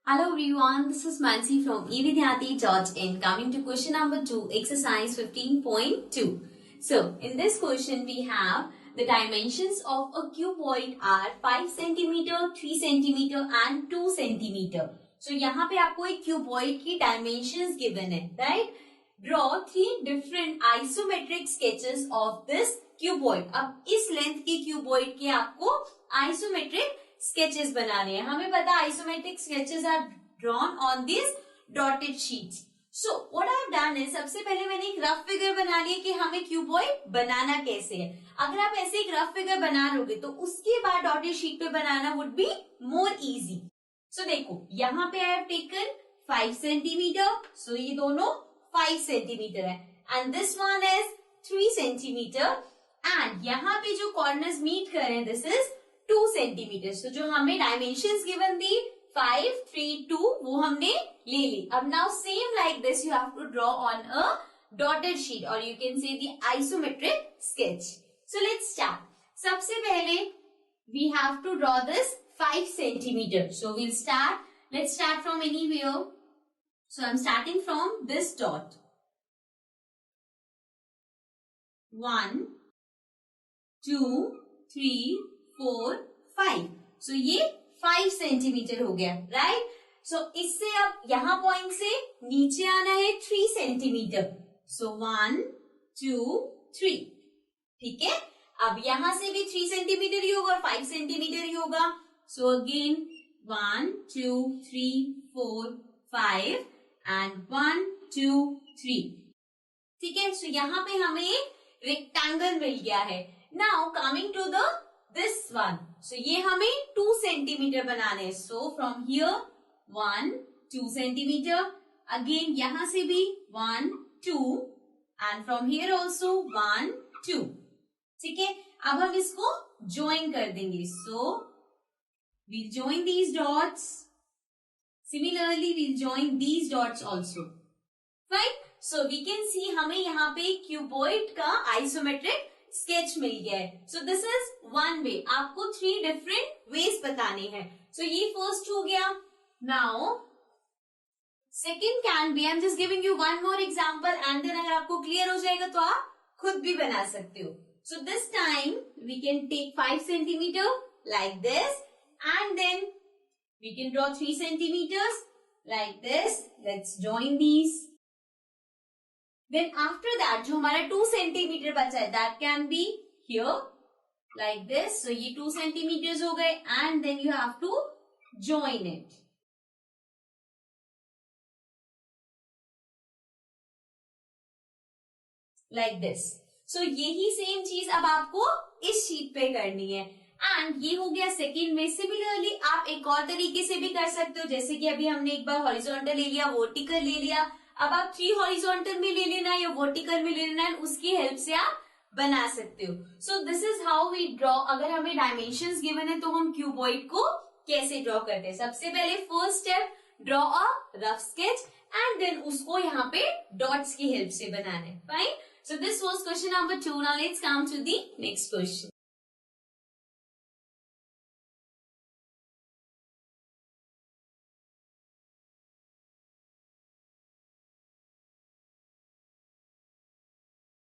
Hello everyone, this is Mansi from evidyati.in. Coming to question number 2, exercise 15.2. So, in this question we have the dimensions of a cuboid are 5 cm, 3 cm and 2 cm. So, यहाँ पे आपको एक cuboid की dimensions given है, right? Draw 3 different isometric sketches of this cuboid. अब इस length के cuboid के आपको isometric sketches बनाने हैं. हमें पता isometric sketches are drawn on these dotted sheets. So what I have done is सबसे पहले मैंने एक रफ फिगर बना लिया कि हमें क्यूबॉइड बनाना कैसे है. अगर आप ऐसे एक रफ फिगर बना लोगे तो उसके बाद डॉटेड शीट पे बनाना वुड बी मोर इजी. सो देखो यहाँ पे आई हैव टेकन 5 सेंटीमीटर. सो ये दोनों 5 सेंटीमीटर है and this one is 3 centimetre and यहाँ पे जो कॉर्नर्स मीट कर रहे हैं दिस इज 2 सेंटीमीटर. सो जो हमें डायमेंशंस गिवन थी 5, 3, 2 वो हमने ले ली. अब now same like this you have to draw on a dotted sheet और you can say the isometric sketch. So let's start. सबसे पहले we have to draw this 5 centimeter. So we'll start. Let's start from anywhere. So I am starting from this dot. 1, 2, 3, 4, 5. So ये 5 centimetre हो गया, right? सो इससे अब यहां point से नीचे आना है 3 सेंटीमीटर. सो 1, 2, 3. ठीक है. अब यहां से भी 3 सेंटीमीटर ही होगा और 5 सेंटीमीटर ही होगा. So again 1, 2, 3, 4, 5 and 1, 2, 3. ठीक है. सो यहाँ पे हमें एक रेक्टेंगल मिल गया है. Now coming to the this one. So ये हमें 2 सेंटीमीटर बनाने हैं. So from here 1, 2 centimetre. Again यहाँ से भी 1, 2 and from here also 1, 2. ठीक है. अब हम इसको join कर देंगे. So we'll join these dots. Similarly we'll join these dots also. Right? So we can see हमें यहाँ पे cuboid का isometric स्केच मिल गया है. सो दिस इज वन वे. आपको 3 डिफरेंट वेज बताने हैं. सो ये फर्स्ट हो गया. Now second can be, I am just giving you one more example and then अगर आपको क्लियर हो जाएगा तो आप खुद भी बना सकते हो. So this time we can take 5 centimetre like this and then we can draw 3 centimetres like this. Let's join these. Then after that जो हमारा 2 सेंटीमीटर बचा है that can be here like this. So ये 2 centimetres हो गए and then you have to join it. Like this. So यही same चीज अब आपको इस शीट पे करनी है एंड ये हो गया सेकेंड में. सिमिलरली आप एक और तरीके से भी कर सकते हो. जैसे कि अभी हमने एक बार हॉरिजॉन्टल ले लिया, वर्टिकल ले लिया. अब आप 3 हॉरिजॉन्टल में ले लेना या वर्टिकल में ले लेना, उसकी हेल्प से आप बना सकते हो. So this is how we draw. अगर हमें डायमेंशंस गिवन है तो हम क्यूबॉइड को कैसे ड्रॉ करते हैं. सबसे पहले first step draw a rough sketch and then उसको यहाँ पे डॉट्स की हेल्प से बनाना है. Fine. So this was question number 2. Now let's come to the next question.